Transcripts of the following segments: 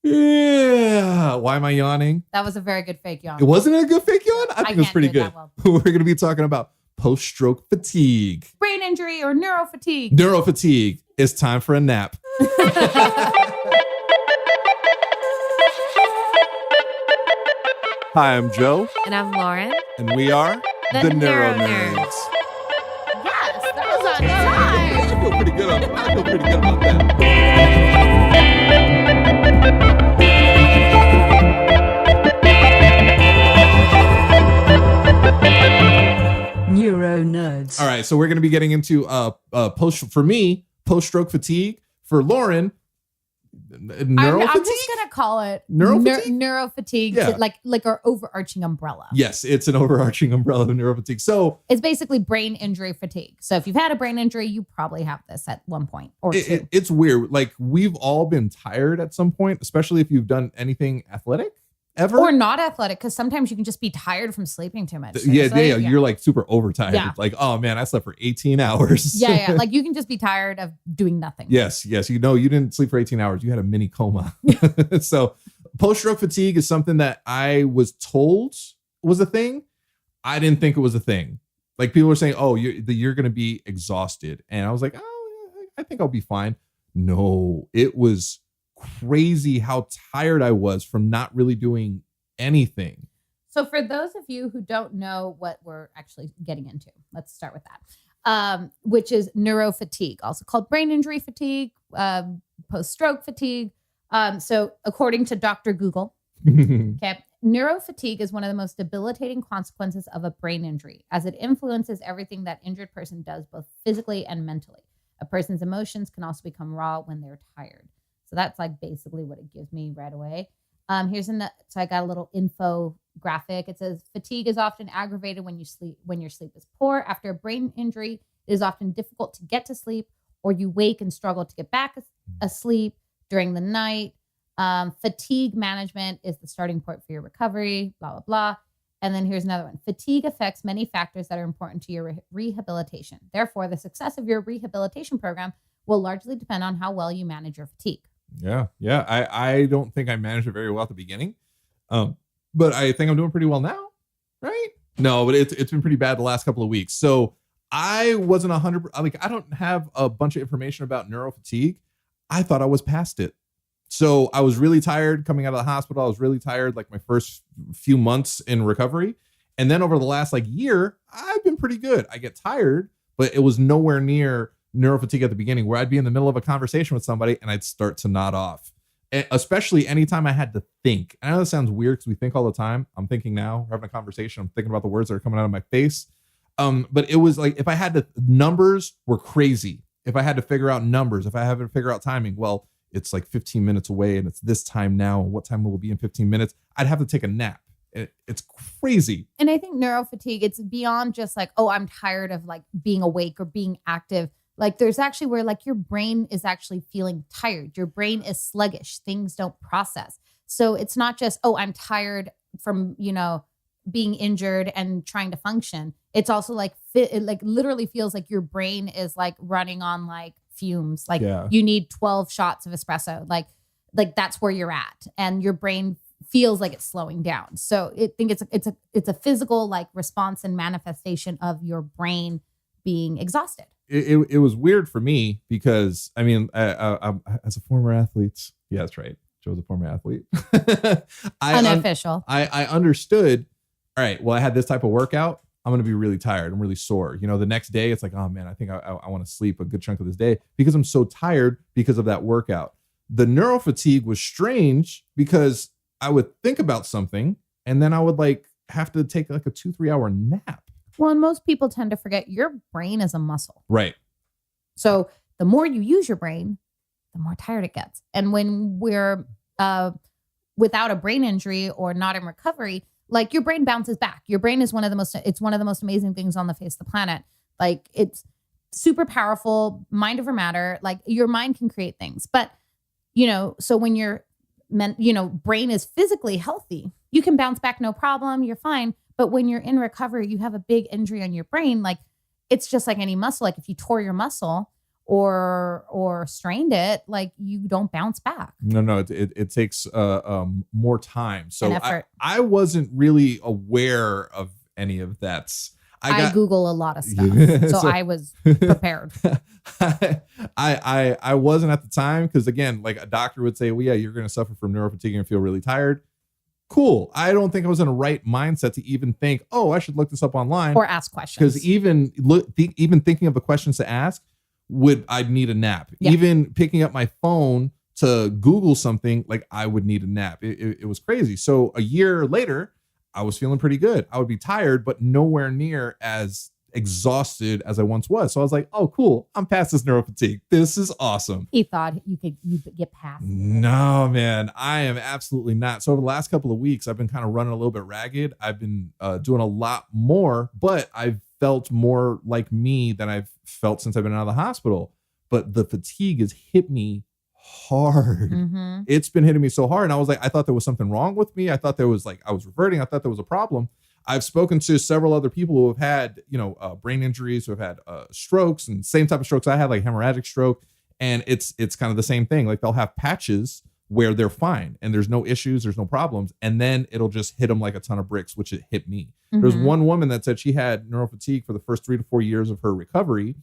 Yeah. Why am I yawning? That was a very good fake yawn. It wasn't a good fake yawn? I think it was pretty good. Well. We're going to be talking about post-stroke fatigue. Brain injury or neuro-fatigue. Neuro-fatigue. It's time for a nap. Hi, I'm Joe. And I'm Lauren. And we are the NeuroNerds. Yes, that was on time. I feel pretty good about that. NeuroNerds. All right, so we're going to be getting into post-stroke fatigue. For Lauren, neuro-fatigue? I'm just going to call it neuro-fatigue? Neuro-fatigue, Yeah. like our overarching umbrella. Yes, it's an overarching umbrella of neuro-fatigue. So it's basically brain injury fatigue. So if you've had a brain injury, you probably have this at one point or two. It's weird. Like, we've all been tired at some point, especially if you've done anything athletic. Ever? Or not athletic, because sometimes you can just be tired from sleeping too much. Yeah. You're like super overtired. Yeah. Like, oh man, I slept for 18 hours. Yeah. Like you can just be tired of doing nothing. Yes. You know, you didn't sleep for 18 hours. You had a mini coma. So post-stroke fatigue is something that I was told was a thing. I didn't think it was a thing. Like people were saying, oh, you're going to be exhausted. And I was like, oh, I think I'll be fine. No, it was crazy how tired I was from not really doing anything. So for those of you who don't know what we're actually getting into, let's start with that, which is neuro-fatigue, also called brain injury fatigue, post-stroke fatigue. So according to Dr. Google, okay, neuro-fatigue is one of the most debilitating consequences of a brain injury, as it influences everything that injured person does, both physically and mentally. A person's emotions can also become raw when they're tired. So that's like basically what it gives me right away. So I got a little info graphic. It says fatigue is often aggravated when your sleep is poor. After a brain injury, it is often difficult to get to sleep, or you wake and struggle to get back asleep during the night. Fatigue management is the starting point for your recovery, blah, blah, blah. And then here's another one. Fatigue affects many factors that are important to your rehabilitation. Therefore, the success of your rehabilitation program will largely depend on how well you manage your fatigue. Yeah. I don't think I managed it very well at the beginning, but I think I'm doing pretty well now, right? No, but it's been pretty bad the last couple of weeks. So I wasn't 100%. Like I don't have a bunch of information about neuro-fatigue. I thought I was past it. So I was really tired coming out of the hospital. I was really tired like my first few months in recovery, and then over the last like year, I've been pretty good. I get tired, but it was nowhere near neuro-fatigue at the beginning, where I'd be in the middle of a conversation with somebody and I'd start to nod off, especially anytime I had to think. I know that sounds weird because we think all the time. I'm thinking now, we're having a conversation, I'm thinking about the words that are coming out of my face. But it was like, if I had to, numbers were crazy. If I had to figure out numbers, if I had to figure out timing, well, it's like 15 minutes away and it's this time now. What time will it be in 15 minutes? I'd have to take a nap. It's crazy. And I think neuro-fatigue, it's beyond just like, oh, I'm tired of like being awake or being active. Like there's actually where like your brain is actually feeling tired. Your brain is sluggish. Things don't process. So it's not just, oh, I'm tired from, being injured and trying to function. It's also like, it like literally feels like your brain is like running on like fumes. Like You need 12 shots of espresso. Like that's where you're at. And your brain feels like it's slowing down. So I think it's a physical like response and manifestation of your brain being exhausted. It was weird for me because I mean, I as a former athlete, yeah, that's right. Joe's a former athlete. Unofficial. I understood. All right. Well, I had this type of workout. I'm going to be really tired. I'm really sore. The next day it's like, oh man, I think I want to sleep a good chunk of this day because I'm so tired because of that workout. The neuro-fatigue was strange because I would think about something and then I would like have to take like a 2-3 hour nap. Well, and most people tend to forget your brain is a muscle. Right. So the more you use your brain, the more tired it gets. And when we're without a brain injury or not in recovery, like your brain bounces back. Your brain is one of the most amazing things on the face of the planet. Like it's super powerful, mind over matter. Like your mind can create things. But, so when your brain is physically healthy, you can bounce back, no problem. You're fine. But when you're in recovery, you have a big injury on your brain. Like it's just like any muscle. Like if you tore your muscle or strained it, like you don't bounce back. No, it takes more time. So And effort. I wasn't really aware of any of that. I Google a lot of stuff, so I was prepared. I wasn't at the time, because again, like a doctor would say, well, yeah, you're going to suffer from neurofatigue and feel really tired. Cool. I don't think I was in a right mindset to even think, oh, I should look this up online or ask questions. Because even thinking of the questions to ask, I'd need a nap. Yeah. Even picking up my phone to Google something, like I would need a nap. It was crazy. So a year later, I was feeling pretty good. I would be tired, but nowhere near as exhausted as I once was. So I was like, oh, cool. I'm past this neurofatigue. This is awesome. He thought you could get past it. No, man, I am absolutely not. So over the last couple of weeks, I've been kind of running a little bit ragged. I've been doing a lot more, but I've felt more like me than I've felt since I've been out of the hospital. But the fatigue has hit me hard. Mm-hmm. It's been hitting me so hard. And I was like, I thought there was something wrong with me. I thought there was I was reverting. I thought there was a problem. I've spoken to several other people who have had, brain injuries, who have had strokes, and same type of strokes I had, like hemorrhagic stroke. And it's kind of the same thing. Like they'll have patches where they're fine and there's no issues, there's no problems. And then it'll just hit them like a ton of bricks, which it hit me. Mm-hmm. There's one woman that said she had neurofatigue for the first 3 to 4 years of her recovery.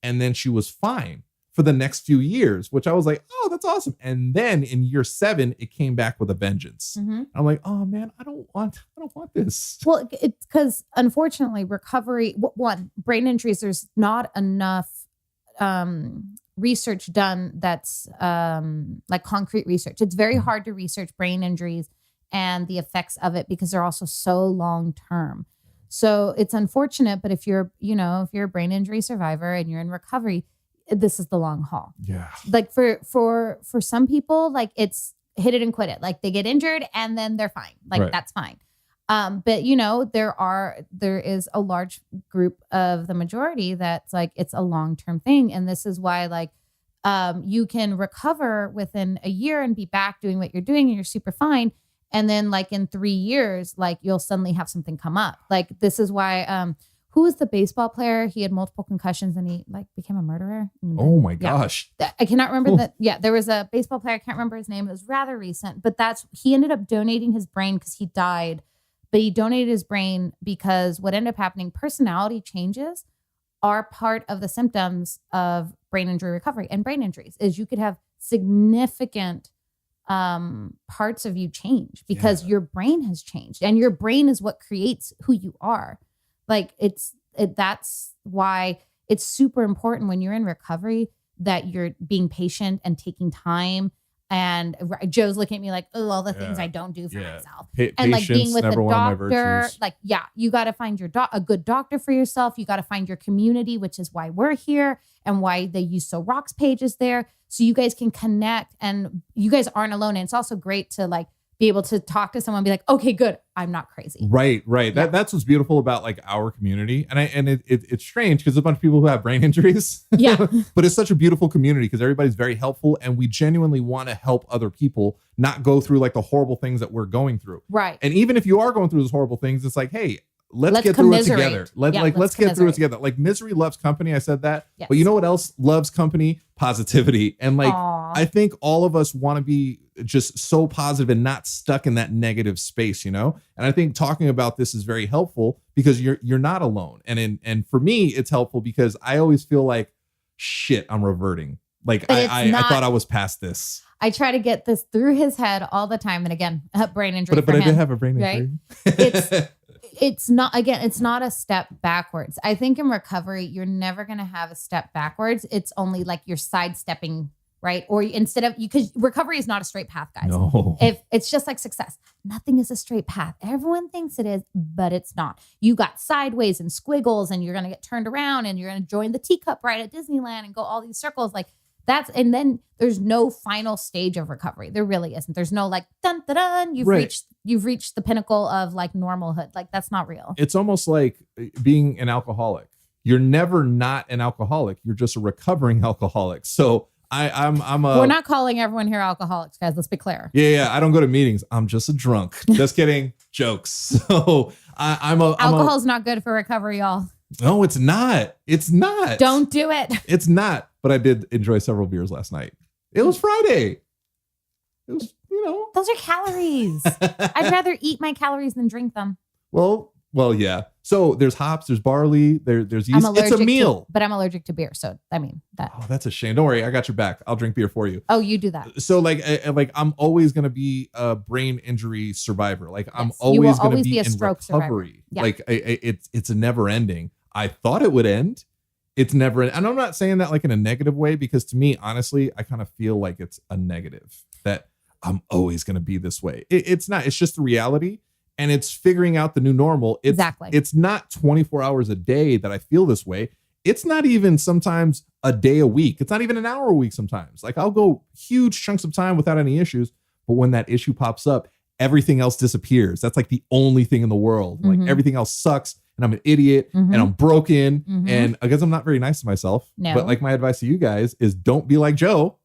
And then she was fine for the next few years, which I was like, oh, that's awesome. And then in year 7, it came back with a vengeance. Mm-hmm. I'm like, oh man, I don't want this. Well, it's because unfortunately recovery, brain injuries, there's not enough research done that's like concrete research. It's very hard to research brain injuries and the effects of it because they're also so long term. So it's unfortunate, but if you're a brain injury survivor and you're in recovery, this is the long haul. Yeah. Like for some people, like it's hit it and quit it. Like they get injured and then they're fine. Like right. That's fine. But there is a large group of the majority that's like, it's a long-term thing. And this is why you can recover within a year and be back doing what you're doing and you're super fine. And then like in 3 years, like you'll suddenly have something come up. Like this is why, who was the baseball player? He had multiple concussions and he like became a murderer. Oh my gosh. I cannot remember that. Yeah. There was a baseball player. I can't remember his name. It was rather recent, but he ended up donating his brain because he died, but he donated his brain because what ended up happening, personality changes are part of the symptoms of brain injury recovery and brain injuries is you could have significant parts of you change because your brain has changed and your brain is what creates who you are. Like that's why it's super important when you're in recovery that you're being patient and taking time. And Joe's looking at me like, oh, all the things I don't do for myself. And like being with a doctor, like, you got to find a good doctor for yourself. You got to find your community, which is why we're here and why the Use So Rocks page is there. So you guys can connect and you guys aren't alone. And it's also great to like be able to talk to someone and be like, okay, good. I'm not crazy. Right. Yeah. That's what's beautiful about like our community. And it's strange because a bunch of people who have brain injuries, but it's such a beautiful community because everybody's very helpful and we genuinely want to help other people not go through like the horrible things that we're going through. Right. And even if you are going through those horrible things, it's like, hey, let's get through it together. Let's get through it together. Like misery loves company. I said that, but you know what else loves company? Positivity. And like, I think all of us want to be just so positive and not stuck in that negative space, And I think talking about this is very helpful because you're not alone. And for me, it's helpful because I always feel like, shit, I'm reverting. Like I thought I was past this. I try to get this through his head all the time. And again, brain injury. But I did have a brain injury. Right? It's not a step backwards. I think in recovery, you're never going to have a step backwards. It's only like you're sidestepping, right? Or because recovery is not a straight path, guys. No. If it's just like success, nothing is a straight path. Everyone thinks it is, but it's not. You got sideways and squiggles and you're going to get turned around and you're going to join the teacup ride at Disneyland and go all these circles. Like and then there's no final stage of recovery. There really isn't. There's no like, dun, dun, dun, you've reached the pinnacle of like normalhood. Like that's not real. It's almost like being an alcoholic. You're never not an alcoholic. You're just a recovering alcoholic. So we're not calling everyone here alcoholics, guys. Let's be clear. Yeah. I don't go to meetings. I'm just a drunk. Just kidding. Jokes. So alcohol's not good for recovery, y'all. No, it's not. It's not. Don't do it. It's not. But I did enjoy several beers last night. It was Friday. It was, Those are calories. I'd rather eat my calories than drink them. Well, yeah. So there's hops, there's barley, there's yeast. It's a meal. But I'm allergic to beer. So, I mean, that. Oh, that's a shame. Don't worry. I got your back. I'll drink beer for you. Oh, you do that. So like I'm always going to be a brain injury survivor. Like I'm Yes, you will always going to always be be a in stroke recovery. survivor. Yeah. Like it's a never ending. I thought it would end. It's never. And I'm not saying that like in a negative way, because to me, honestly, I kind of feel like it's a negative that I'm always going to be this way. It's not. It's just the reality. And it's figuring out the new normal. Exactly. It's not 24 hours a day that I feel this way. It's not even sometimes a day a week. It's not even an hour a week sometimes. Like I'll go huge chunks of time without any issues. But when that issue pops up, everything else disappears. That's like the only thing in the world. Like everything else sucks. And I'm an idiot and I'm broken. And I guess I'm not very nice to myself. No. But like my advice to you guys is don't be like Joe.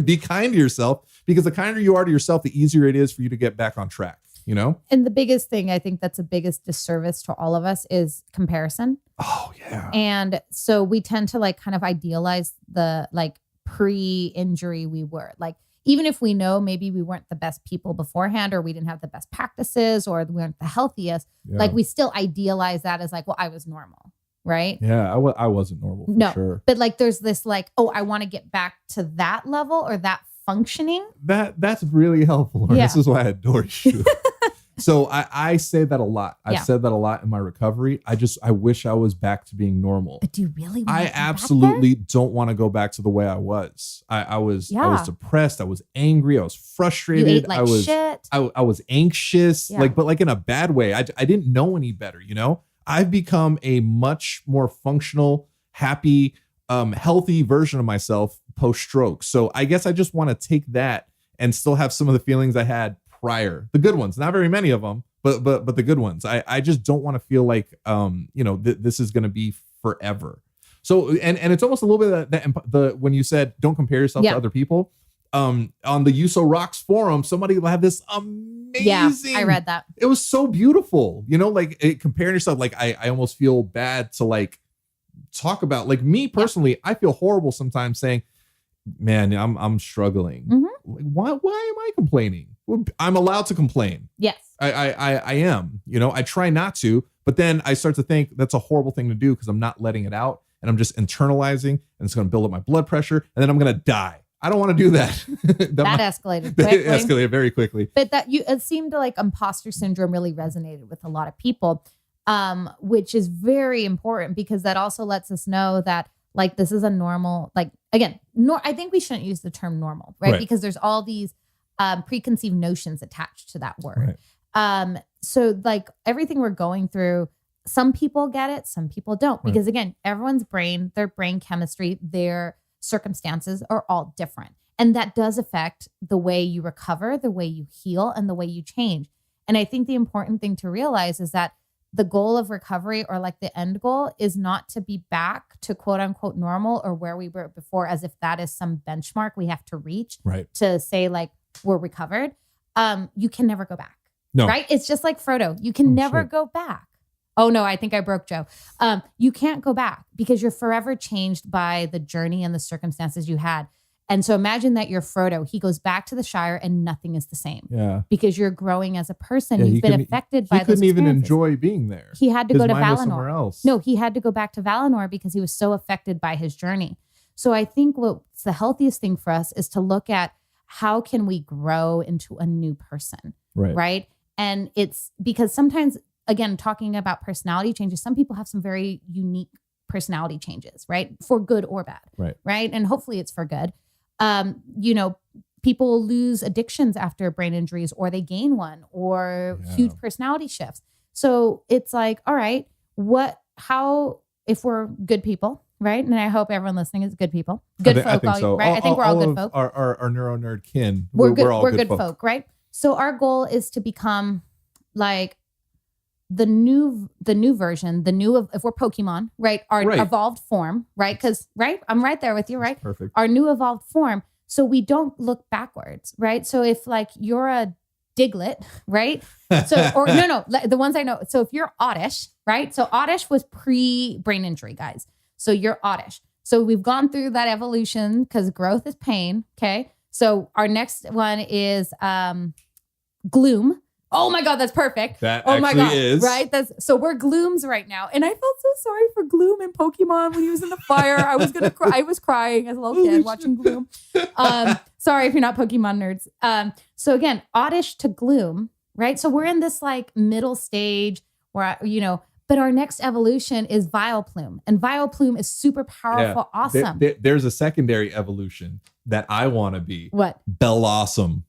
Be kind to yourself, because the kinder you are to yourself, the easier it is for you to get back on track. And the biggest thing, I think that's the biggest disservice to all of us is comparison. Oh yeah. And so we tend to like kind of idealize the like pre-injury we were. Like, even if we know maybe we weren't the best people beforehand, or we didn't have the best practices, or we weren't the healthiest, like we still idealize that as like, well, I was normal. Right. Yeah. I wasn't normal. For sure. But like, there's this like, oh, I want to get back to that level or that functioning. That's really helpful. Yeah. This is why I adore you. So I say that a lot. I've said that a lot in my recovery. I wish I was back to being normal. But do you really want I absolutely don't want to go back to the way I was. I was depressed. I was angry. I was frustrated. You ate like shit. I was anxious, Yeah. but like in a bad way. I didn't know any better. I've become a much more functional, happy, healthy version of myself post-stroke. So I guess I just want to take that and still have some of the feelings I had prior, the good ones, not very many of them, but the good ones. I just don't want to feel like, this is going to be forever. So, and it's almost a little bit of that when you said, don't compare yourself to other people, on the USO Rocks forum, somebody had this amazing, I read that. It was so beautiful, like comparing yourself. Like I almost feel bad to like talk about, like, me personally, I feel horrible sometimes saying, man, I'm struggling. Like, why am I complaining? I'm allowed to complain. Yes. I am, I try not to, but then I start to think that's a horrible thing to do because I'm not letting it out and I'm just internalizing, and it's going to build up my blood pressure and then I'm going to die. I don't want to do that. that escalated quickly. It escalated very quickly. But it seemed like imposter syndrome really resonated with a lot of people, which is very important, because that also lets us know that like this is a normal, like, again, I think we shouldn't use the term normal, right? Because there's all these preconceived notions attached to that word. So like everything we're going through, some people get it, some people don't, because again, everyone's brain, their brain chemistry, their circumstances are all different. And that does affect the way you recover, the way you heal, and the way you change. And I think the important thing to realize is that the goal of recovery, or like the end goal, is not to be back to quote unquote normal or where we were before, as if that is some benchmark we have to reach to say like we're recovered. You can never go back. No. Right? It's just like Frodo. You can never go back. Oh no, I think I broke Joe. You can't go back because you're forever changed by the journey and the circumstances you had. And so imagine that you're Frodo. He goes back to the Shire and nothing is the same. Yeah. Because you're growing as a person. You've been affected by those experiences. He couldn't even enjoy being there. He had to go to Valinor. Else. No, he had to go back to Valinor because he was so affected by his journey. So I think what's the healthiest thing for us is to look at how can we grow into a new person, right? And it's because sometimes, again, talking about personality changes, some people have some very unique personality changes, right? For good or bad, right? And hopefully it's for good. People lose addictions after brain injuries, or they gain one, or huge personality shifts. So it's like, all right, if we're good people, right? And I hope everyone listening is good people, good folk, I think so. Right? I think we're all good folk. Our neuro-nerd kin, we're all good folk, right? So our goal is to become like the new version, if we're Pokemon, right? Our evolved form, right? Because, I'm right there with you, right? Perfect. Our new evolved form. So we don't look backwards, right? So if like you're a Diglett, right? So, or no, the ones I know. So if you're oddish, right? So oddish was pre-brain injury, guys. So you're oddish. So we've gone through that evolution because growth is pain. Okay. So our next one is gloom. Oh my God, that's perfect. That oh my God, is. Right? So we're glooms right now. And I felt so sorry for Gloom in Pokemon when he was in the fire. I was gonna cry. I was crying as a little kid watching Gloom. Sorry if you're not Pokemon nerds. So again, oddish to gloom, right? So we're in this like middle stage where, but our next evolution is Vileplume. And Vileplume is super powerful, awesome. There's a secondary evolution that I want to be. What? Bellossom.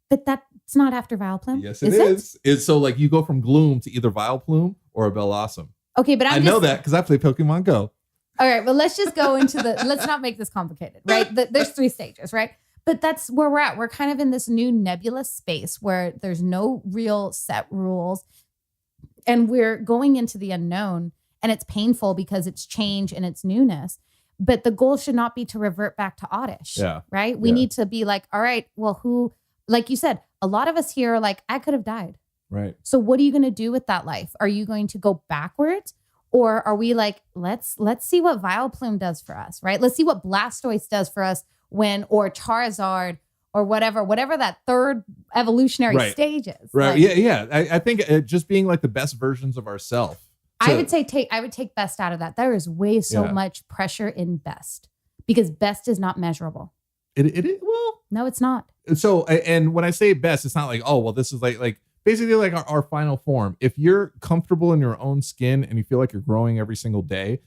But that's not after Vileplume. Yes, it is. It's so like you go from gloom to either Vileplume or a Bellossom. Okay, but I know that because I play Pokemon Go. All right, well, let's just go into let's not make this complicated, right? There's 3 stages, right? But that's where we're at. We're kind of in this new nebulous space where there's no real set rules. And we're going into the unknown, and it's painful because it's change and it's newness. But the goal should not be to revert back to oddish, right? We need to be like, all right, well, who, like you said, a lot of us here are like, I could have died. Right. So what are you going to do with that life? Are you going to go backwards? Or are we like, let's see what Vileplume does for us, right? Let's see what Blastoise does for us or Charizard or whatever that third evolutionary stage is. Right. Like, yeah. I think just being like the best versions of ourselves. I would take best out of that. There is way so much pressure in best because best is not measurable. It is. Well, no, it's not. So, and when I say best, it's not like, oh, well, this is like basically like our final form. If you're comfortable in your own skin and you feel like you're growing every single day,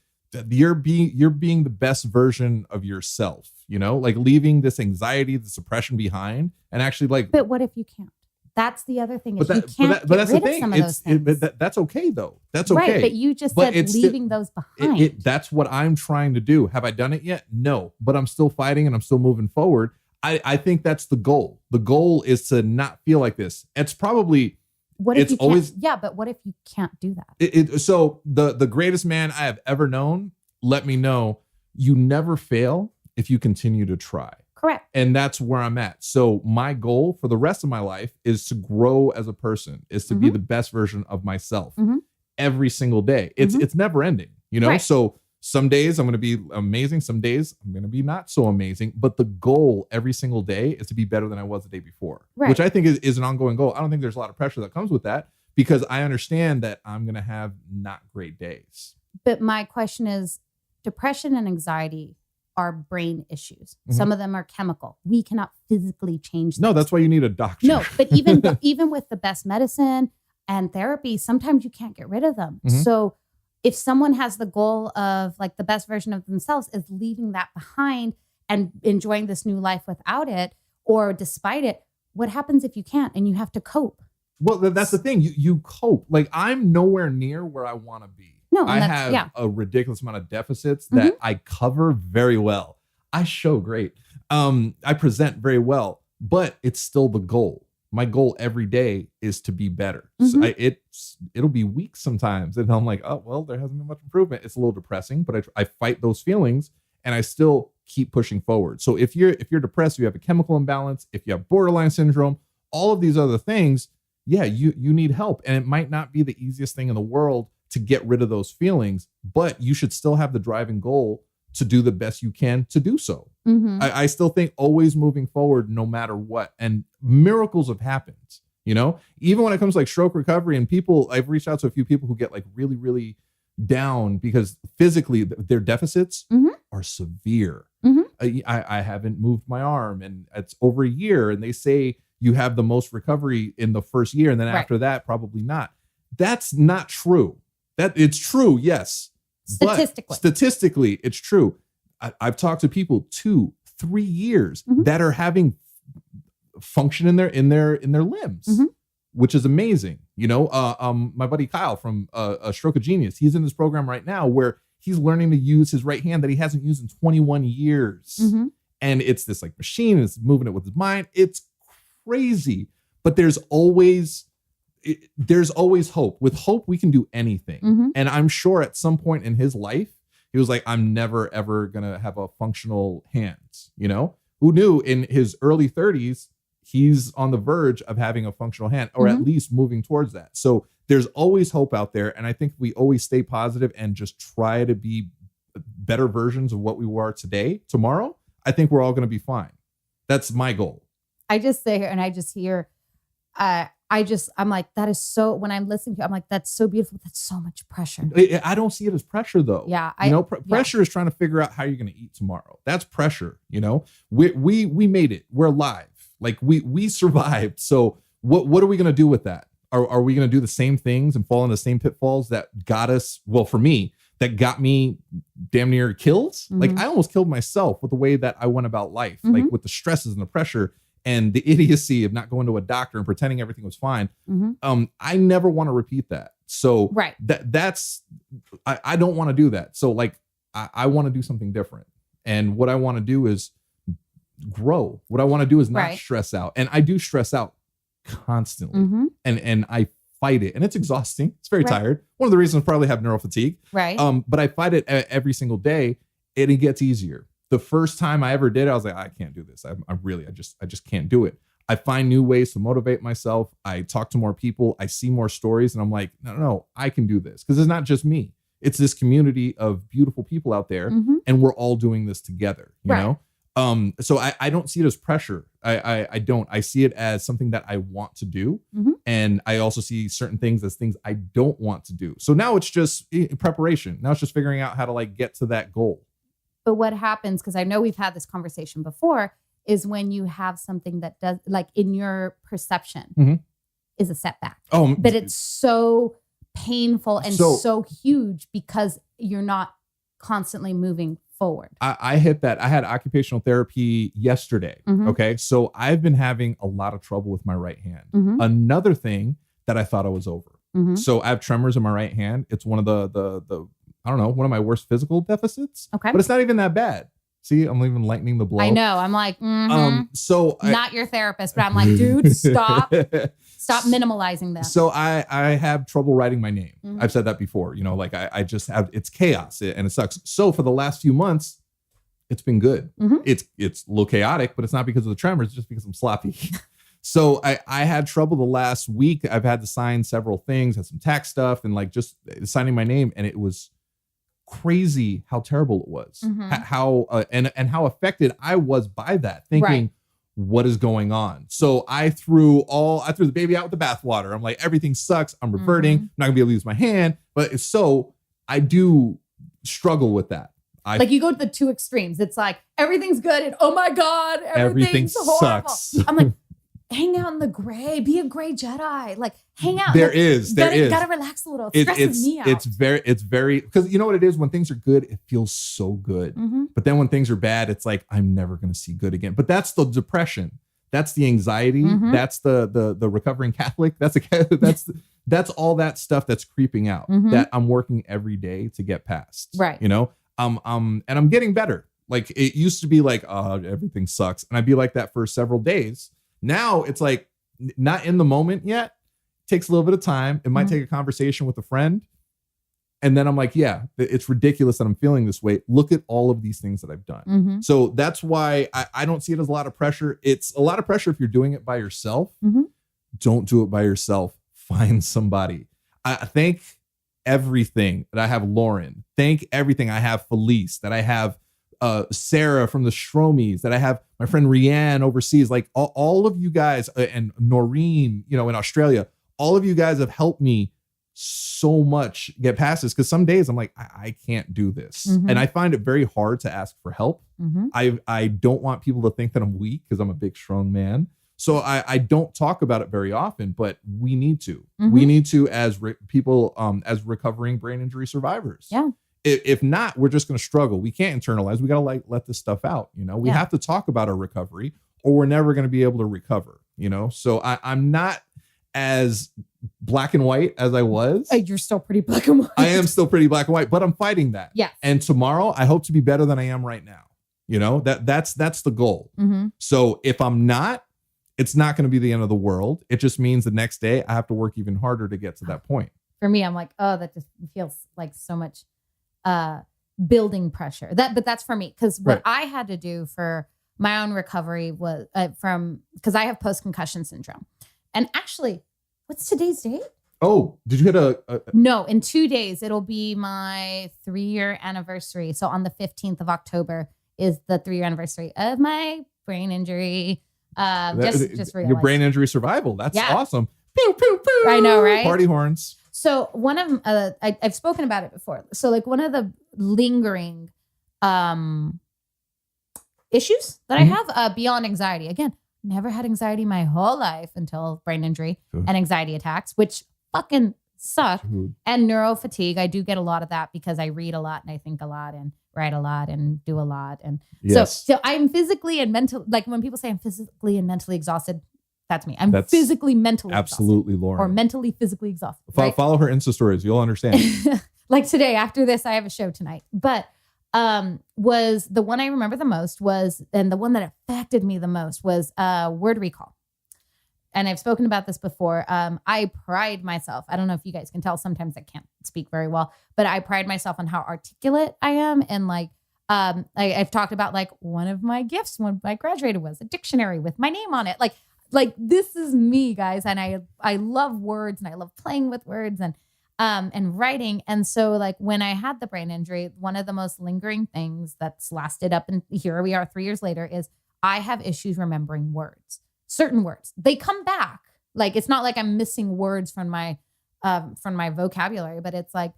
you're being the best version of yourself, like leaving this anxiety, the suppression behind and actually like. But what if you can't? That's the other thing. Is you can't get rid of some of those things. That's okay though. That's okay. Right, but you just said leaving those behind. That's what I'm trying to do. Have I done it yet? No, but I'm still fighting and I'm still moving forward. I think that's the goal. The goal is to not feel like this. It's probably what if you can't? Yeah, but what if you can't do that? So the greatest man I have ever known let me know you never fail if you continue to try. Correct. And that's where I'm at. So my goal for the rest of my life is to grow as a person, is to be the best version of myself every single day. It's never ending, Right. So some days I'm going to be amazing. Some days I'm going to be not so amazing. But the goal every single day is to be better than I was the day before, which I think is an ongoing goal. I don't think there's a lot of pressure that comes with that because I understand that I'm going to have not great days. But my question is, depression and anxiety are brain issues. Some of them are chemical. We cannot physically change them. No, that's why you need a doctor. No, but even with the best medicine and therapy, sometimes you can't get rid of them. So if someone has the goal of like the best version of themselves is leaving that behind and enjoying this new life without it or despite it, what happens if you can't and you have to cope? Well, that's the thing. You cope. Like I'm nowhere near where I want to be. No, I have a ridiculous amount of deficits that I cover very well. I show great. I present very well, but it's still the goal. My goal every day is to be better. So it'll be weeks sometimes. And I'm like, oh, well, there hasn't been much improvement. It's a little depressing, but I fight those feelings and I still keep pushing forward. So if you're depressed, you have a chemical imbalance, if you have borderline syndrome, all of these other things, you need help. And it might not be the easiest thing in the world to get rid of those feelings, but you should still have the driving goal to do the best you can to do so. I still think always moving forward no matter what. And miracles have happened, even when it comes to like stroke recovery and I've reached out to a few people who get like really, really down because physically their deficits are severe. I haven't moved my arm and it's over a year and they say you have the most recovery in the first year. And then after that, probably not. That's not true. That it's true. Yes. Statistically, it's true. I've talked to people 2-3 years that are having function in their limbs, which is amazing. My buddy Kyle from a Stroke of Genius, he's in this program right now where he's learning to use his right hand that he hasn't used in 21 years. And it's this like machine, it's moving it with his mind. It's crazy, but there's always hope. With hope, we can do anything. And I'm sure at some point in his life, he was like, I'm never, ever going to have a functional hand. Who knew in his early 30s, he's on the verge of having a functional hand, or at least moving towards that. So there's always hope out there. And I think we always stay positive and just try to be better versions of what we were today, tomorrow. I think we're all going to be fine. That's my goal. I just sit here and I just hear, I'm like, that is so, when I'm listening to it, I'm like, that's so beautiful. That's so much pressure. I don't see it as pressure though. Yeah. Pressure is trying to figure out how you're going to eat tomorrow. That's pressure. We made it. We're alive. Like we survived. So what are we going to do with that? Are we going to do the same things and fall into the same pitfalls that got us? Well, for me, that got me damn near kills. Like I almost killed myself with the way that I went about life, like with the stresses and the pressure and the idiocy of not going to a doctor and pretending everything was fine. I never want to repeat that. So I don't want to do that. So like, I want to do something different. And what I want to do is grow. What I want to do is not stress out. And I do stress out constantly. And I fight it. And it's exhausting. It's very tired. One of the reasons I probably have neuro-fatigue. Right. But I fight it every single day and it gets easier. The first time I ever did it, I was like, I can't do this. I just can't do it. I find new ways to motivate myself. I talk to more people. I see more stories and I'm like, no, I can do this. Because it's not just me. It's this community of beautiful people out there and we're all doing this together, you know? So I don't see it as pressure. I don't. I see it as something that I want to do. And I also see certain things as things I don't want to do. So now it's just preparation. Now it's just figuring out how to like get to that goal. But what happens, because I know we've had this conversation before, is when you have something that does, like in your perception, is a setback. But it's so painful and so huge because you're not constantly moving forward. I hit that. I had occupational therapy yesterday. Okay. So I've been having a lot of trouble with my right hand. Another thing that I thought I was over. So I have tremors in my right hand. It's one of the I don't know, one of my worst physical deficits. Okay. But it's not even that bad. See, I'm even lightening the blow. I know. I'm like, so not your therapist, but I'm like, dude, stop minimalizing this. So I have trouble writing my name. I've said that before, like I just have, it's chaos and it sucks. So for the last few months, it's been good. It's a little chaotic, but it's not because of the tremors, it's just because I'm sloppy. So I had trouble the last week. I've had to sign several things, had some tax stuff and like just signing my name. And it was crazy how terrible it was, how and how affected I was by that, thinking, what is going on? So I threw the baby out with the bathwater. I'm like, everything sucks. I'm reverting. I'm not gonna be able to use my hand. But so I do struggle with that. Like you go to the two extremes. It's like everything's good and oh my God, everything horrible. Sucks. I'm like, hang out in the gray, be a gray Jedi, like hang out. There is. Gotta relax a little. It stresses me out. It's very, because you know what it is? When things are good, it feels so good. But then when things are bad, it's like, I'm never going to see good again. But that's the depression. That's the anxiety. That's the recovering Catholic. That's all that stuff that's creeping out that I'm working every day to get past. Right. And I'm getting better. Like it used to be like, oh, everything sucks. And I'd be like that for several days. Now it's like not in the moment yet. It takes a little bit of time. It might take a conversation with a friend. And then I'm like, yeah, it's ridiculous that I'm feeling this way. Look at all of these things that I've done. So that's why I don't see it as a lot of pressure. It's a lot of pressure if you're doing it by yourself. Don't do it by yourself. Find somebody. I thank everything that I have Lauren. Thank everything I have Felice, that I have Sarah from the Stromies, that I have my friend Rianne overseas, like all of you guys and Noreen, in Australia, all of you guys have helped me so much get past this. Cause some days I'm like, I can't do this. And I find it very hard to ask for help. I don't want people to think that I'm weak because I'm a big, strong man. So I don't talk about it very often, but we need to. We need to as people, as recovering brain injury survivors. Yeah. If not, we're just going to struggle. We can't internalize. We got to let this stuff out. We have to talk about our recovery or we're never going to be able to recover, So I'm not as black and white as I was. You're still pretty black and white. I am still pretty black and white, but I'm fighting that. Yeah. And tomorrow I hope to be better than I am right now. That's the goal. So if I'm not, it's not going to be the end of the world. It just means the next day I have to work even harder to get to that point. For me, I'm like, oh, that just feels like so much building pressure. But that's for me. Because what I had to do for my own recovery was because I have post-concussion syndrome. And actually, what's today's date? Oh, did you hit a No, in 2 days, it'll be my 3-year anniversary. So on the 15th of October is the 3-year anniversary of my brain injury. Just realized. Your brain injury survival. That's awesome. Pew, pew, pew. I know, right? Party horns. So one of I've spoken about it before. So like one of the lingering issues that I have beyond anxiety. Again, never had anxiety my whole life until brain injury and anxiety attacks, which fucking suck. And neuro-fatigue. I do get a lot of that because I read a lot and I think a lot and write a lot and do a lot. And so I'm physically and mentally, like when people say I'm physically and mentally exhausted, that's me. That's physically, mentally absolutely exhausted. Lauren. Or mentally, physically exhausted. Right? Follow her Insta stories. You'll understand. Like today, after this, I have a show tonight. But was the one I remember the most and the one that affected me the most was word recall. And I've spoken about this before. I pride myself. I don't know if you guys can tell. Sometimes I can't speak very well, but I pride myself on how articulate I am. And like, I've talked about like one of my gifts when I graduated was a dictionary with my name on it. Like this is me, guys. And I love words and I love playing with words and writing. And so like when I had the brain injury, one of the most lingering things that's lasted up and here we are 3 years later is I have issues remembering words. Certain words, they come back. Like, it's not like I'm missing words from my vocabulary, but it's like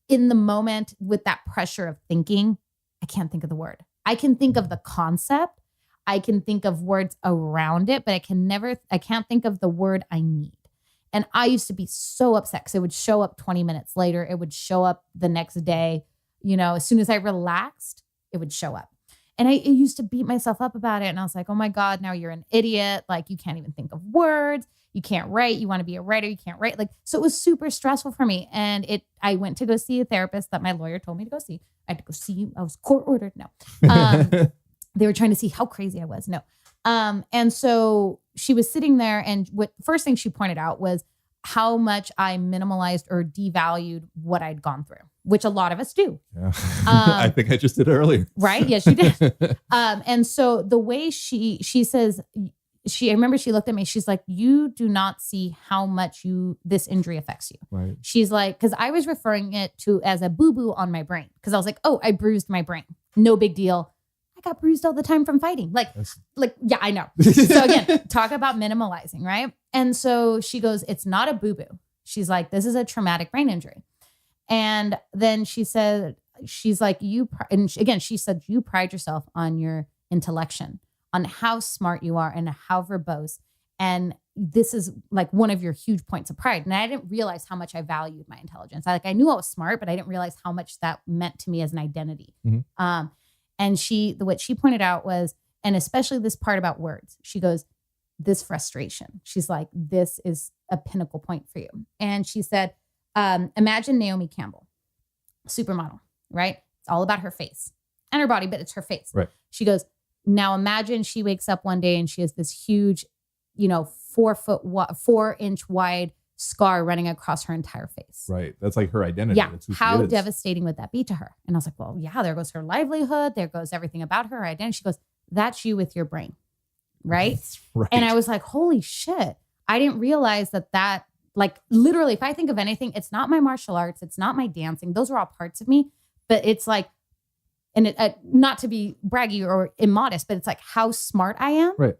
in the moment with that pressure of thinking, I can't think of the word. I can think of the concept. I can think of words around it, but I can't think of the word I need. And I used to be so upset because it would show up 20 minutes later. It would show up the next day. You know, as soon as I relaxed, it would show up. And I used to beat myself up about it. And I was like, oh my God, now you're an idiot. Like you can't even think of words. You can't write. You want to be a writer. You can't write. Like, so it was super stressful for me. And I went to go see a therapist that my lawyer told me to go see. I had to go see, I was court ordered. No. They were trying to see how crazy I was. No. And so she was sitting there and what first thing she pointed out was how much I minimalized or devalued what I'd gone through, which a lot of us do. Yeah. I think I just did earlier. Right? Yes, you did. And so the way she says, I remember she looked at me, she's like, you do not see how much this injury affects you. Right. She's like, because I was referring it to as a boo-boo on my brain. Because I was like, oh, I bruised my brain. No big deal. I got bruised all the time from fighting. Like, yeah, I know. So again, talk about minimalizing, right? And so she goes, it's not a boo-boo. She's like, this is a traumatic brain injury. And then she said, she's like, she said, you pride yourself on your intellection, on how smart you are and how verbose. And this is like one of your huge points of pride. And I didn't realize how much I valued my intelligence. I knew I was smart, but I didn't realize how much that meant to me as an identity. Mm-hmm. And what she pointed out was, and especially this part about words, she goes, this frustration. She's like, this is a pinnacle point for you. And she said, imagine Naomi Campbell, supermodel, right? It's all about her face and her body, but it's her face. Right. She goes, now imagine she wakes up one day and she has this huge, 4-inch wide scar running across her entire face. Right. That's like her identity. Yeah. That's who How she is. devastating would that be to her? And I was like, well, yeah, there goes her livelihood. There goes everything about her identity. She goes, that's you with your brain. Right. Right. And I was like, holy shit. I didn't realize that like literally, if I think of anything, it's not my martial arts. It's not my dancing. Those are all parts of me, but it's like, and not to be braggy or immodest, but it's like how smart I am. Right.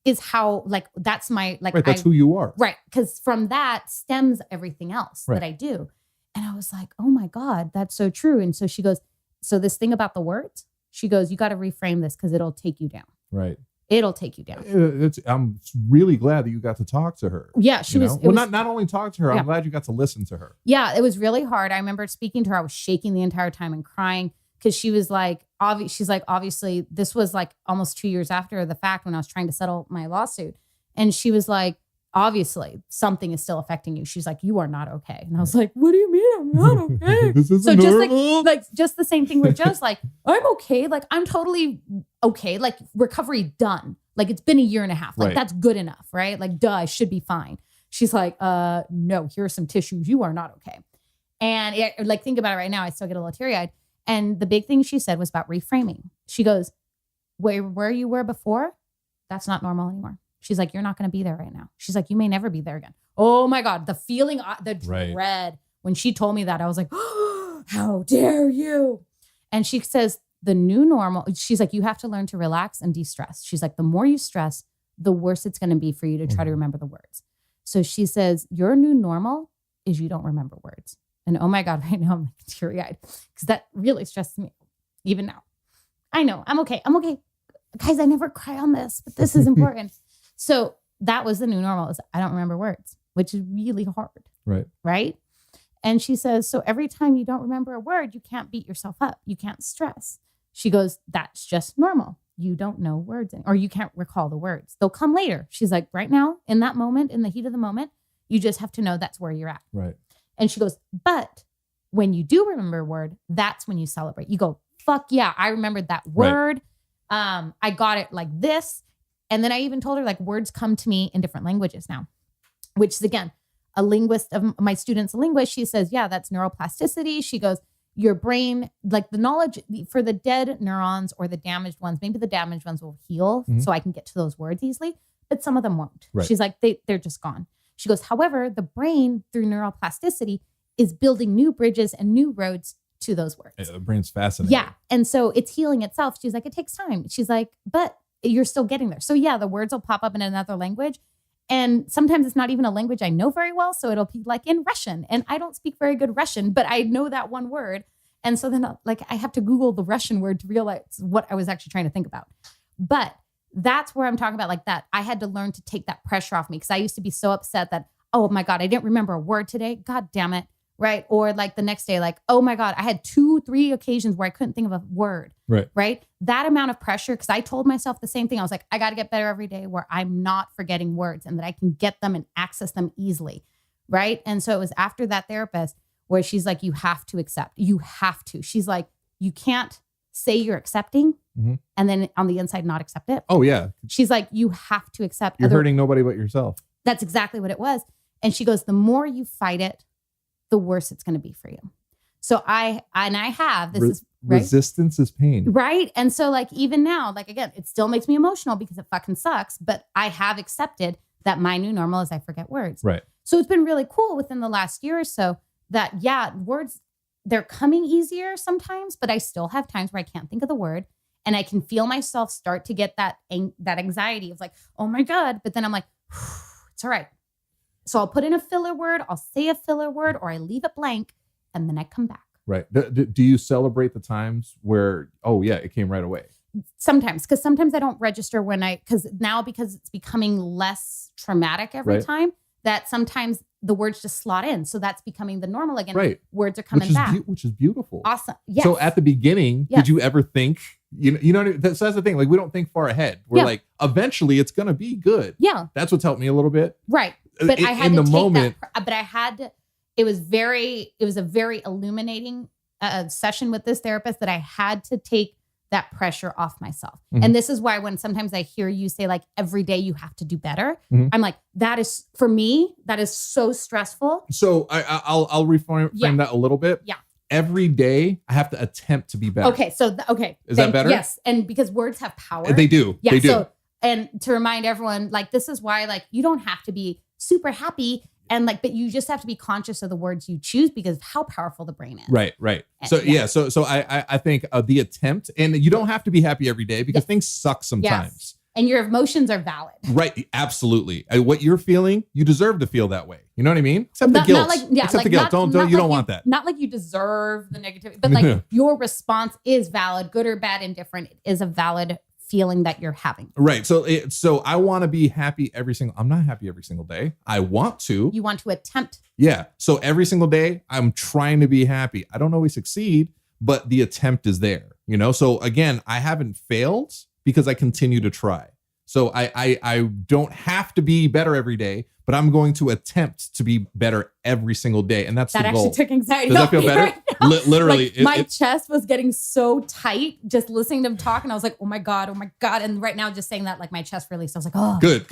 Is how like, that's my, like, right, that's who you are. Right. Cause from that stems everything else that I do. And I was like, oh my God, that's so true. And so she goes, so this thing about the words, she goes, you got to reframe this because it'll take you down. Right. It'll take you down. I'm really glad that you got to talk to her. Yeah, she was. Well, not only talk to her, I'm glad you got to listen to her. Yeah, it was really hard. I remember speaking to her. I was shaking the entire time and crying because she was like, she's like, obviously, this was like almost 2 years after the fact when I was trying to settle my lawsuit. And she was like, obviously, something is still affecting you. She's like, you are not okay. And I was like, what do you mean I'm not okay? This isn't so just normal. like just the same thing with Joe's like, I'm okay. Like, I'm totally okay. Like, recovery done. Like, it's been 1.5 years. Like, that's good enough, right? Like, duh, I should be fine. She's like, no, here are some tissues. You are not okay. And think about it right now. I still get a little teary-eyed. And the big thing she said was about reframing. She goes, where you were before, that's not normal anymore. She's like, you're not going to be there right now. She's like, you may never be there again. Oh my God. The feeling, the dread. When she told me that, I was like, oh, how dare you? And she says, the new normal, she's like, you have to learn to relax and de-stress. She's like, the more you stress, the worse it's going to be for you to try to remember the words. So she says, your new normal is you don't remember words. And oh my God, right now I'm like teary-eyed because that really stresses me even now. I know, I'm okay. Guys, I never cry on this, but this is important. So that was the new normal, is I don't remember words, which is really hard. Right. And she says, so every time you don't remember a word, you can't beat yourself up. You can't stress. She goes, that's just normal. You don't know words or you can't recall the words. They'll come later. She's like, right now, in that moment, in the heat of the moment, you just have to know that's where you're at. Right. And she goes, but when you do remember a word, that's when you celebrate. You go, fuck yeah, I remembered that word. Right. I got it like this. And then I even told her like words come to me in different languages now, which is again, a linguist of my student's a linguist. She says, yeah, that's neuroplasticity. She goes, your brain, like the knowledge for the dead neurons or the damaged ones, maybe the damaged ones will heal so I can get to those words easily, but some of them won't. Right. She's like, they're just gone. She goes, however, the brain through neuroplasticity is building new bridges and new roads to those words. Yeah, the brain's fascinating. Yeah. And so it's healing itself. She's like, it takes time. She's like, but you're still getting there. So yeah, the words will pop up in another language. And sometimes it's not even a language I know very well. So it'll be like in Russian. And I don't speak very good Russian, but I know that one word. And so then like I have to Google the Russian word to realize what I was actually trying to think about. But that's where I'm talking about like that. I had to learn to take that pressure off me because I used to be so upset that, oh my God, I didn't remember a word today. God damn it. Right. Or like the next day, like, oh my God, I had 2-3 occasions where I couldn't think of a word. Right. That amount of pressure. Cause I told myself the same thing. I was like, I got to get better every day where I'm not forgetting words and that I can get them and access them easily. Right. And so it was after that therapist where she's like, you have to accept, you have to, she's like, you can't say you're accepting and then on the inside, not accept it. Oh yeah. She's like, you have to accept. You're hurting nobody but yourself. That's exactly what it was. And she goes, the more you fight it, the worse it's going to be for you. So I have, this is right? Resistance is pain. Right. And so like, even now, like, again, it still makes me emotional because it fucking sucks, but I have accepted that my new normal is I forget words. Right. So it's been really cool within the last year or so that, yeah, words, they're coming easier sometimes, but I still have times where I can't think of the word and I can feel myself start to get that anxiety of like, oh my God. But then I'm like, it's all right. So I'll put in a filler word, I'll say a filler word, or I leave it blank, and then I come back. Right. Do you celebrate the times where, oh yeah, it came right away? Sometimes, because sometimes I don't register because it's becoming less traumatic every time, that sometimes the words just slot in. So that's becoming the normal again. Right. Words are coming back. Which is beautiful. Awesome. Yes. So at the beginning, did you ever think, you know, that's the thing. Like we don't think far ahead. We're like, eventually it's going to be good. Yeah. That's what's helped me a little bit. Right. But I had to take that, but I had to, it was a very illuminating session with this therapist that I had to take that pressure off myself. And this is why when sometimes I hear you say like every day you have to do better, I'm like, that is for me, that is so stressful. So I'll reframe that a little bit. Yeah. Every day I have to attempt to be better. Okay. So, Is that better? Yes. And because words have power. They do. Yeah. They do. So, and to remind everyone, like, this is why, like, you don't have to be super happy and like, but you just have to be conscious of the words you choose because of how powerful the brain is. Right. And, so I think the attempt, and you don't have to be happy every day because things suck sometimes. Yes. And your emotions are valid. Right. Absolutely. What you're feeling, you deserve to feel that way. You know what I mean? Except the guilt. Except the guilt. You don't want that. Not like you deserve the negativity, but like your response is valid, good or bad, indifferent. It is a valid feeling that you're having. Right. So I want to be happy I'm not happy every single day. I want to. You want to attempt. Yeah. So every single day I'm trying to be happy. I don't always succeed, but the attempt is there, you know? So again, I haven't failed because I continue to try. So I don't have to be better every day, but I'm going to attempt to be better every single day. And that's the goal. That actually took anxiety. Does that feel better? Right literally. Like my chest was getting so tight just listening to him talk. And I was like, oh my God. And right now just saying that, like my chest released. I was like, oh. Good.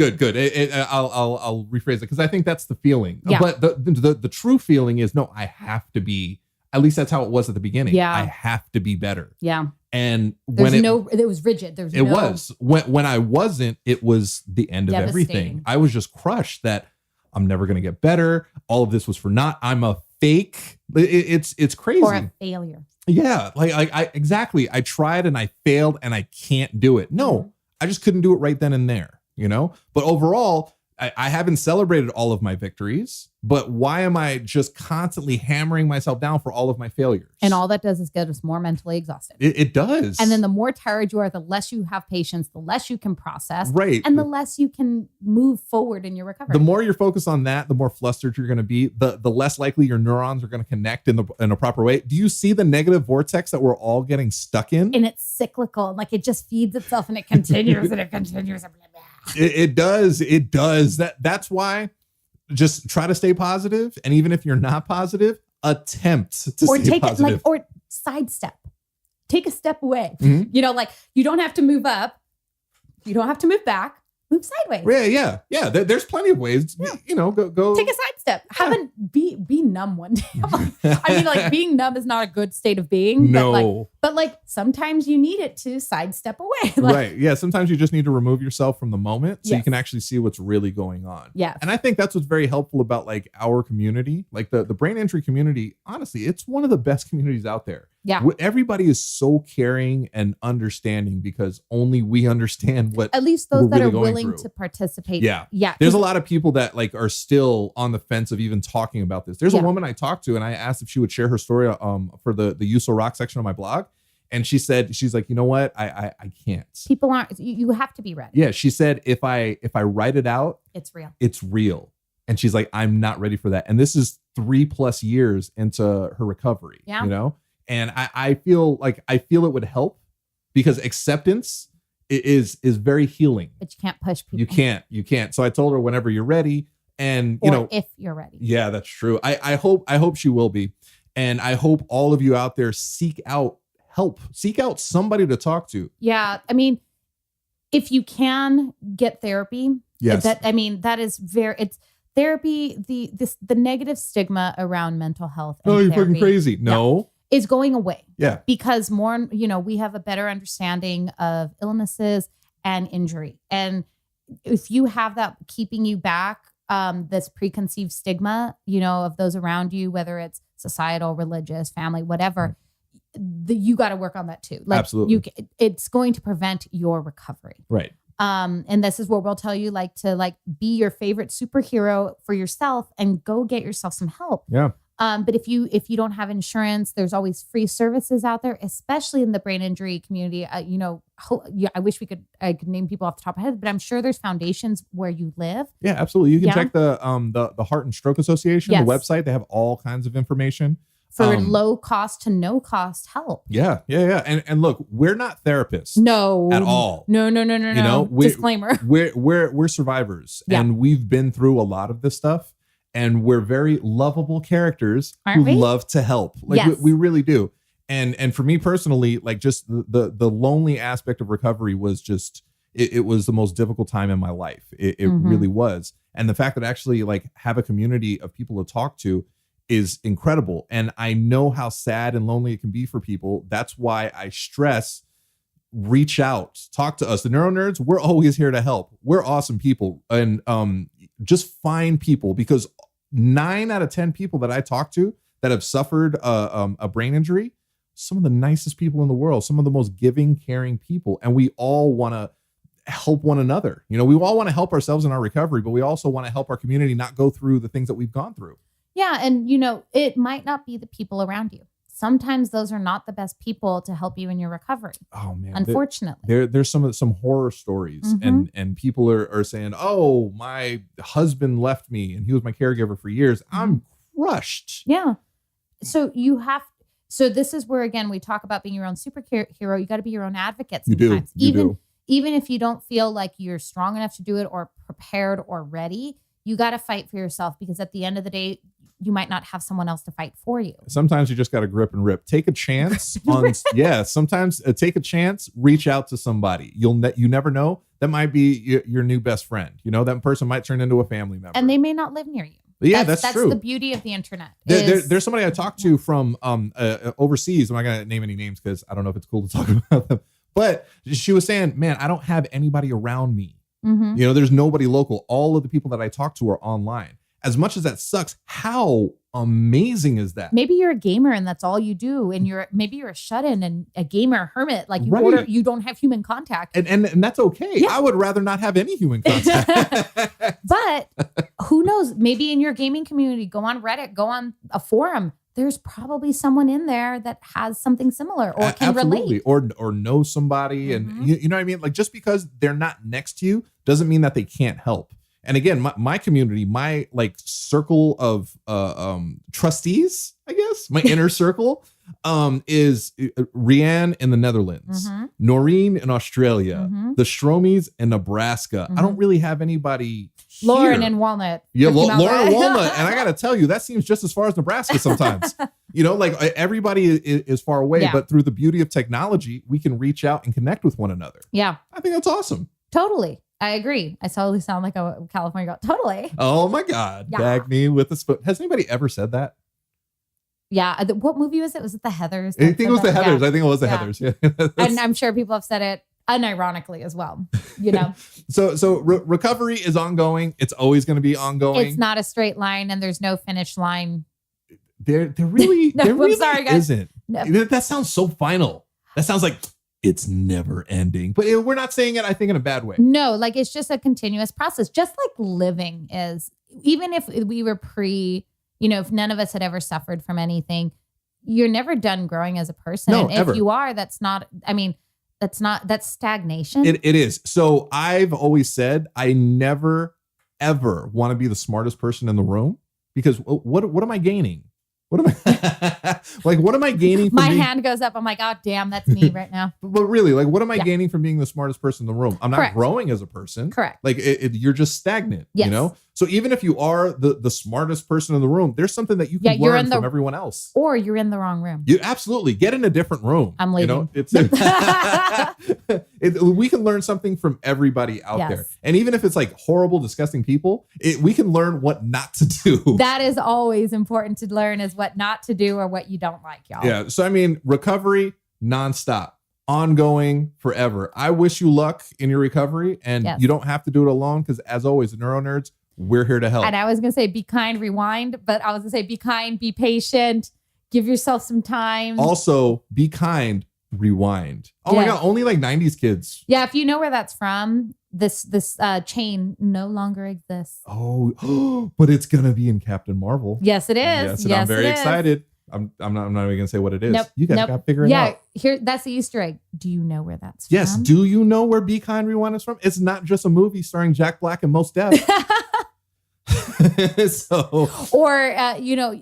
I'll rephrase it because I think that's the feeling. Yeah. But the true feeling is, no, I have to be. At least that's how it was at the beginning. Yeah. I have to be better. Yeah. And it was rigid. It was when I wasn't, it was the end of everything. I was just crushed that I'm never going to get better. All of this was for naught. I'm a fake. It's crazy. Or a failure. Yeah. I exactly. I tried and I failed and I can't do it. No, I just couldn't do it right then and there, but overall, I haven't celebrated all of my victories, but why am I just constantly hammering myself down for all of my failures? And all that does is get us more mentally exhausted. It does. And then the more tired you are, the less you have patience, the less you can process. Right. And the less you can move forward in your recovery. The more you're focused on that, the more flustered you're going to be, the less likely your neurons are going to connect in a proper way. Do you see the negative vortex that we're all getting stuck in? And it's cyclical. Like it just feeds itself and it continues and it continues. It does. It does. That's why just try to stay positive. And even if you're not positive, attempt to stay positive. Or sidestep. Take a step away. Mm-hmm. You don't have to move up. You don't have to move back. Move sideways. Yeah. There's plenty of ways. Yeah. Go take a sidestep. Be numb one day. Being numb is not a good state of being. No. But sometimes you need it to sidestep away. Right. Yeah. Sometimes you just need to remove yourself from the moment so yes. you can actually see what's really going on. Yeah. And I think that's what's very helpful about our community, the brain injury community. Honestly, it's one of the best communities out there. Yeah. Everybody is so caring and understanding because only we understand what at least those that really are willing through. To participate. Yeah. Yeah. There's a lot of people that are still on the fence of even talking about this. There's a woman I talked to and I asked if she would share her story for the Uso Rock section of my blog. And she said, she's like, you know what? I can't. People aren't, you have to be ready. Yeah. She said, if I write it out, it's real. It's real. And she's like, I'm not ready for that. And this is 3+ years into her recovery, And I feel it would help because acceptance is very healing. But you can't push people. You can't. So I told her whenever you're ready and if you're ready. Yeah, that's true. I hope she will be. And I hope all of you out there seek out help. Seek out somebody to talk to. Yeah. I mean, if you can get therapy, yes. That is it's therapy, the negative stigma around mental health. Oh, you're fucking crazy. No. Is going away. Yeah. Because more, we have a better understanding of illnesses and injury. And if you have that keeping you back, this preconceived stigma, of those around you, whether it's societal, religious, family, whatever, you got to work on that too. Absolutely. It's going to prevent your recovery. Right. And this is where we'll tell you to be your favorite superhero for yourself and go get yourself some help. Yeah. But if you don't have insurance, there's always free services out there, especially in the brain injury community. I wish I could name people off the top of my head, but I'm sure there's foundations where you live. Yeah, absolutely. You can check the Heart and Stroke Association, the website. They have all kinds of information for low cost to no cost help. Yeah. And look, we're not therapists. No, at all. No. Disclaimer. We're survivors, and we've been through a lot of this stuff. And we're very lovable characters who love to help. We really do. And for me personally, just the lonely aspect of recovery was just, it was the most difficult time in my life. It really was. And the fact that I actually have a community of people to talk to is incredible. And I know how sad and lonely it can be for people. That's why I stress, reach out, talk to us. The NeuroNerds, we're always here to help. We're awesome people. And just find people, because 9 out of 10 people that I talk to that have suffered a brain injury, some of the nicest people in the world, some of the most giving, caring people. And we all want to help one another. We all want to help ourselves in our recovery, but we also want to help our community not go through the things that we've gone through. Yeah. And, it might not be the people around you. Sometimes those are not the best people to help you in your recovery. Oh man. Unfortunately. There's some horror stories and people are saying, oh, my husband left me and he was my caregiver for years. I'm crushed. Yeah. So this is where, again, we talk about being your own superhero. You got to be your own advocate sometimes. Even if you don't feel like you're strong enough to do it or prepared or ready, you got to fight for yourself, because at the end of the day, you might not have someone else to fight for you. Sometimes you just got to grip and rip. Take a chance sometimes take a chance, reach out to somebody. You never know. That might be your new best friend. That person might turn into a family member. And they may not live near you. Yeah, that's true. That's the beauty of the internet. There's somebody I talked to from overseas. I'm not going to name any names because I don't know if it's cool to talk about them. But she was saying, man, I don't have anybody around me. Mm-hmm. You know, there's nobody local. All of the people that I talk to are online. As much as that sucks, how amazing is that? Maybe you're a gamer and that's all you do, and maybe you're a shut-in and a gamer hermit. Like you don't have human contact, and that's okay. Yeah. I would rather not have any human contact. But who knows? Maybe in your gaming community, go on Reddit, go on a forum. There's probably someone in there that has something similar or can relate, or know somebody, and you know what I mean. Like just because they're not next to you doesn't mean that they can't help. And again, my community, my like circle of trustees, I guess, my inner circle is Rianne in the Netherlands, Noreen in Australia, the Stromies in Nebraska. I don't really have anybody here. Lauren in Walnut. Yeah, Lauren in Walnut. And I got to tell you, that seems just as far as Nebraska sometimes. You know, like everybody is far away, but through the beauty of technology, we can reach out and connect with one another. Yeah. I think that's awesome. Totally. I agree. I totally sound like a California girl. Totally. Oh my God. Bag me with a spoon. Has anybody ever said that? Yeah. What movie was it? Was it The Heathers? I think it was The Heathers. I think it was The Heathers. Yeah. And I'm sure people have said it unironically as well, you know? So recovery is ongoing. It's always going to be ongoing. It's not a straight line and there's no finish line. There really, no, there really sorry, guys. isn't. No. That sounds so final. That sounds like it's never ending, but we're not saying it, I think, in a bad way. No, like it's just a continuous process, just like living is. Even if we were if none of us had ever suffered from anything, you're never done growing as a person. No, and ever. If you are, that's stagnation. It is. So I've always said I never, ever want to be the smartest person in the room because what am I gaining? What am I what am I gaining? My hand goes up. I'm like, oh, damn, that's me right now. But really, like, what am I gaining from being the smartest person in the room? I'm not growing as a person. Correct. Like you're just stagnant, you know? So even if you are the smartest person in the room, there's something that you can learn from everyone else. Or you're in the wrong room. You absolutely get in a different room. I'm leaving. You know, we can learn something from everybody out there. And even if it's like horrible, disgusting people, we can learn what not to do. That is always important to learn, is what not to do or what you don't like, y'all. Yeah. So, I mean, recovery, nonstop, ongoing, forever. I wish you luck in your recovery, and you don't have to do it alone because, as always, the NeuroNerds, we're here to help. And I was going to say, be kind, rewind, but I was going to say, be kind, be patient, give yourself some time. Also, be kind, rewind. Oh my God, only like 90s kids. Yeah, if you know where that's from, this chain no longer exists. Oh, but it's going to be in Captain Marvel. Yes, it is. Yes, and I'm very excited. I'm not even going to say what it is. Nope. You guys got to figure it out. Yeah, that's the Easter egg. Do you know where that's from? Yes. Do you know where Be Kind, Rewind is from? It's not just a movie starring Jack Black and Mos Def. Or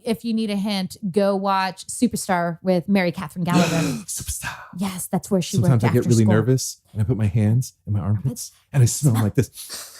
if you need a hint, go watch Superstar with Mary Catherine Gallagher. Superstar. Yes, that's where she Sometimes worked. I get really nervous and I put my hands in my armpits and I smell like this.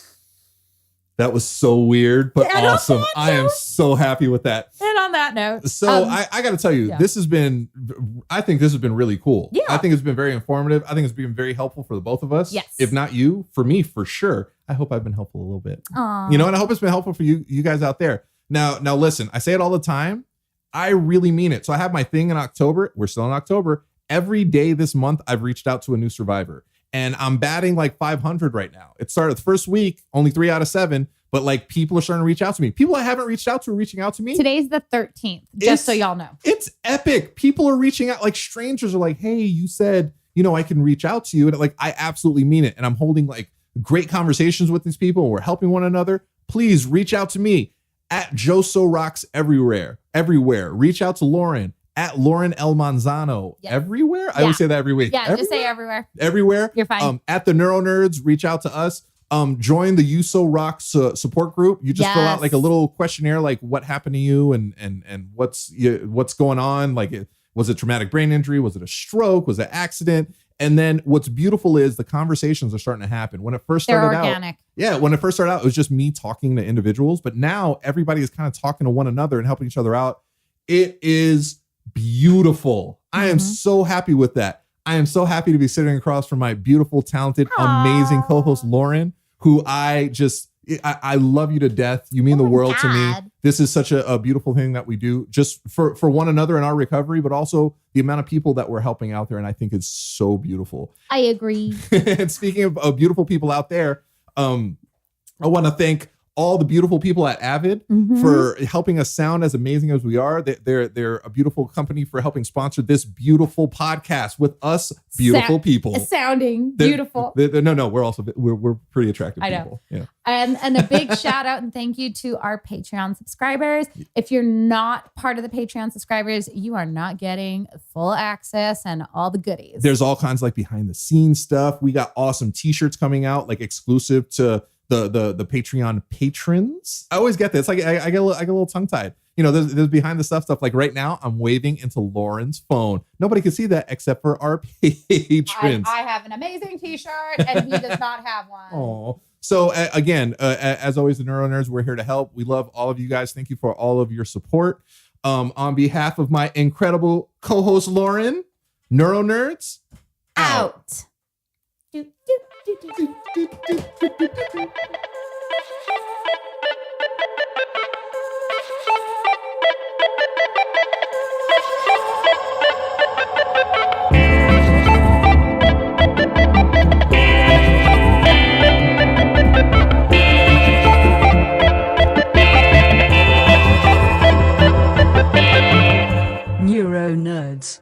That was so weird, but awesome. I am so happy with that. And on that note, so I got to tell you, I think this has been really cool. Yeah. I think it's been very informative. I think it's been very helpful for the both of us. Yes. If not you, for me, for sure. I hope I've been helpful a little bit. Aww. You know, and I hope it's been helpful for you guys out there. Now listen, I say it all the time. I really mean it. So I have my thing in October. We're still in October. Every day this month, I've reached out to a new survivor. And I'm batting like 500 right now. It started the first week, only 3 out of 7. But like people are starting to reach out to me. People I haven't reached out to are reaching out to me. Today's the 13th, just so y'all know. It's epic. People are reaching out. Like strangers are like, hey, you said, I can reach out to you. And like, I absolutely mean it. And I'm holding like great conversations with these people. And we're helping one another. Please reach out to me at Joso Rocks everywhere. Reach out to Lauren at Lauren L. Manzano everywhere. I always say that every week. Yeah, just say everywhere. Everywhere. You're fine. At the NeuroNerds, reach out to us. Join the USO Rocks support group. You just fill out like a little questionnaire, like what happened to you and what's going on. Like, was it traumatic brain injury? Was it a stroke? Was it an accident? And then what's beautiful is the conversations are starting to happen. When it first started when it first started out, it was just me talking to individuals. But now everybody is kind of talking to one another and helping each other out. It is beautiful. I am so happy with that. I am so happy to be sitting across from my beautiful, talented, amazing co-host, Lauren, who I just, I love you to death. You mean the world to me. This is such a beautiful thing that we do just for one another in our recovery, but also the amount of people that we're helping out there. And I think it's so beautiful. I agree. And speaking of beautiful people out there, I want to thank all the beautiful people at Avid for helping us sound as amazing as we are. They're a beautiful company for helping sponsor this beautiful podcast with us beautiful people. Sounding beautiful. No, we're pretty attractive people. Yeah. And a big shout out and thank you to our Patreon subscribers. If you're not part of the Patreon subscribers, you are not getting full access and all the goodies. There's all kinds like behind the scenes stuff. We got awesome t-shirts coming out, like exclusive to the Patreon patrons. I always get this. Like I get a little tongue tied. You know, there's behind the stuff. Like right now, I'm waving into Lauren's phone. Nobody can see that except for our patrons. I have an amazing t-shirt and he does not have one. Oh, so again, as always, the NeuroNerds, we're here to help. We love all of you guys. Thank you for all of your support. On behalf of my incredible co-host Lauren, NeuroNerds out. NeuroNerds.